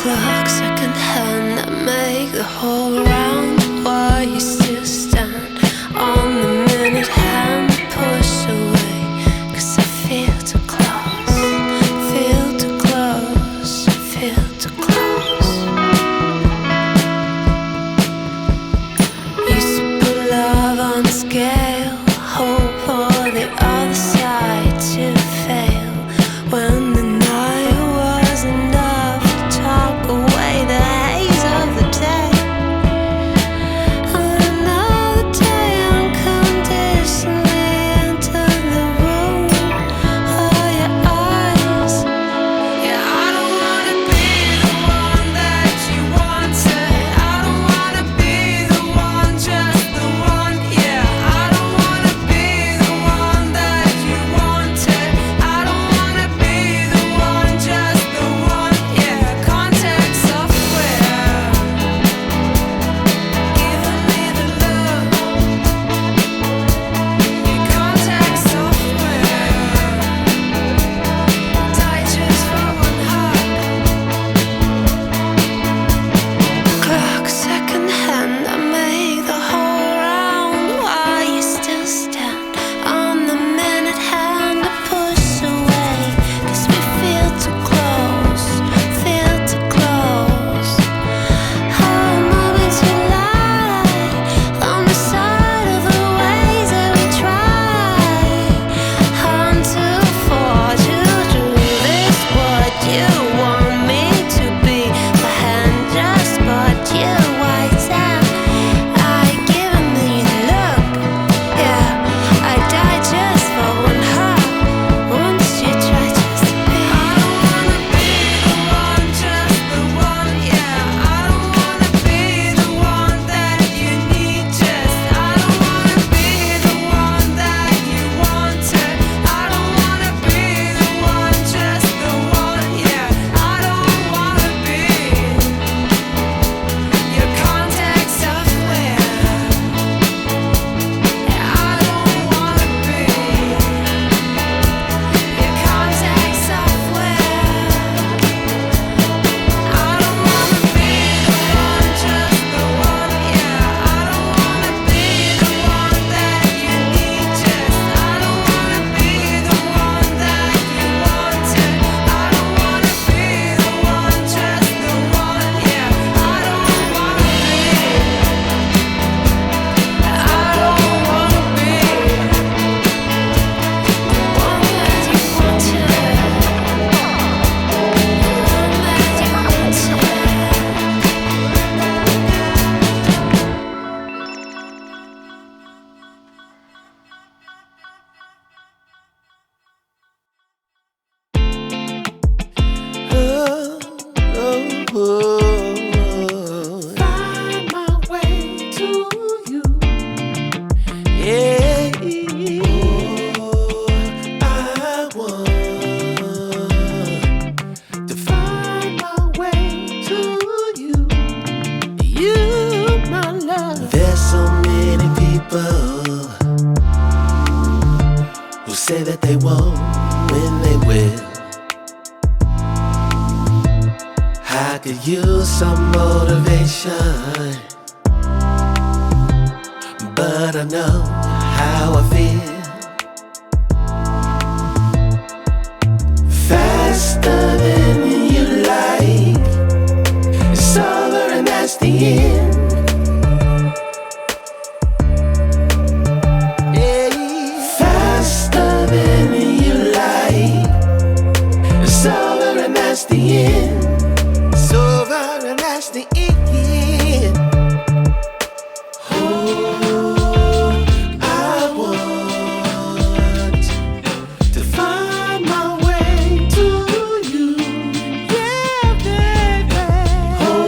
clock second hand, I make the whole round. Why you still stand on the minute hand? Push away, 'cause I feel too close, feel too close, feel too close. Used to put love on the scale, hope for the other side to fail. When the night was enough to talk away the haze of the day. Another day unconditionally enter the room of your eyes. Yeah, I don't wanna be the one that you wanted. I don't wanna be the one, just the one. Yeah, I don't wanna be the one that you wanted. I don't wanna be the one, just the one. Yeah, contact software, giving me the look. Your contact software, die just for one hug. Clock second hand, I make the whole round. Why you still stand on the minute hand? I push away, 'cause we feel too close, feel too close. Oh, moments we lie on the side of the ways that we try. I'm too far to do this, what you want me to be. My hand just bought you white out. I given me the look. Yeah, I die just for one hug. Won't you try just to be? I don't wanna be the one, just the one. Yeah, I don't wanna be the one that you need. Just I don't wanna be the one that you wanted. I don't wanna be the one, just the one. Yeah, I don't wanna be your contact software. Yeah, I don't wanna be your contact software. I don't wanna be the one, just the one. Yeah, I don't wanna be the one that you need. Just I don't wanna be the one that you wanted. I don't wanna be the one, just the one. Yeah, I don't wanna be. I don't wanna be the one that you wanted. The one that Find my way to you. Yeah. I want to find my way to you. You, my love. There's so many people who say that they won't when they will. I could use some motivation, but I know how I feel. Faster than you like, it's over and that's the end. Yeah. Faster than you like, it's over and that's the end. It's over and that's the end. Oh, I want to find my way to you. Yeah, baby. Oh,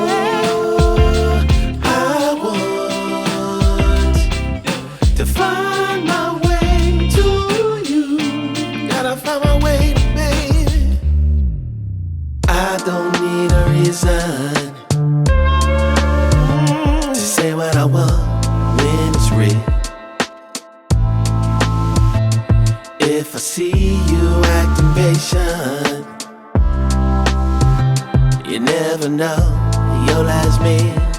I want to find my way to you. Gotta find my way, baby. I don't need a reason to say what I want when it's real. If I see you acting patient, you never know your last meal.